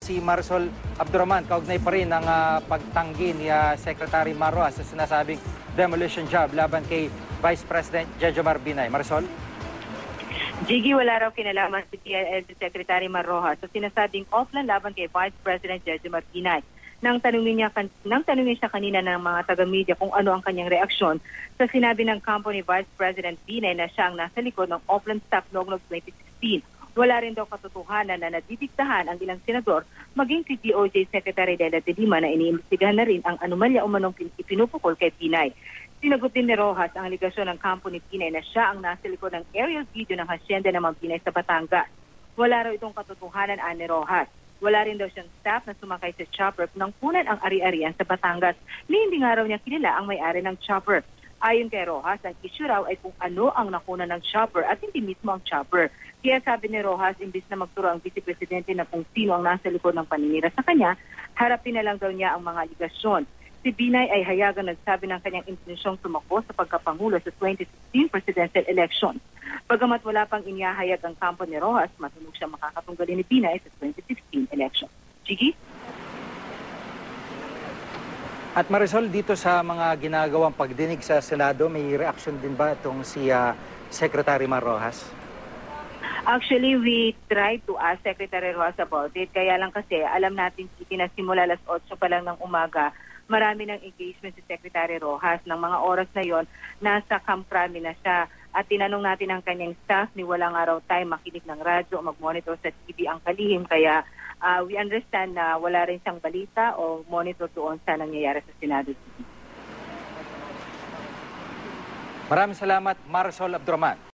Si Marisol Abdurrahman, kaugnay pa rin ang pagtanggi ni Secretary Marroas sa sinasabing demolition job laban kay Vice President Jejomar Binay. Marisol? Jiggy, wala raw kinalaman si PLL Secretary Marrojas sa sinasabing offline laban kay Vice President Jejomar Binay. Nang tanungin siya kanina ng mga taga-media kung ano ang kanyang reaksyon sa sinabi ng kampo ni Vice President Binay na siya ang nasa likod ng offline staff noong 2016. Wala rin daw katotohanan na nadidiktahan ang ilang senador maging si DOJ Secretary Leila de Lima na iniimbestigahan na rin ang anomalya o manong ipinupukol kay Binay. Sinagot din ni Rojas ang aligasyon ng kampo ni Binay na siya ang nasa likod ng aerial video ng hacienda ng mga Binay sa Batangas. Wala raw itong katotohanan ani Rojas. Wala rin daw siyang staff na sumakay sa chopper nang punan ang ari-arian sa Batangas. Ni hindi nga raw niya kilala ang may-ari ng chopper. Ayon kay Rojas, ang issue raw ay kung ano ang nakuna ng chopper at hindi mismo ang chopper. Kaya sabi ni Rojas, imbis na magturo ang Vice Presidente na kung sino ang nasa likod ng paninira sa kanya, harapin na lang daw niya ang mga aligasyon. Si Binay ay hayagang nagsabi ng kanyang intensyong tumakbo sa pagkapangulo sa 2016 presidential election. Bagamat wala pang inihahayag ang kampo ni Rojas, matunog siya makakatunggali ni Binay sa 2016 election. Chigi? At Marisol, dito sa mga ginagawang pagdinig sa Senado, may reaction din ba itong si Secretary Marrojas? Actually, we tried to ask Secretary Rojas about it. Kaya lang kasi, alam natin, na simula alas 8 pa lang ng umaga, marami ng engagement si Secretary Rojas. Ng mga oras na yon, nasa Camp Crame na siya. At tinanong natin ang kanyang staff, ni walang araw time makinig ng radyo o mag-monitor sa TV ang kalihim. Kaya we understand na wala rin siyang balita o monitor doon sa nangyayari sa Senado. Maraming salamat, Marisol Abdurrahman.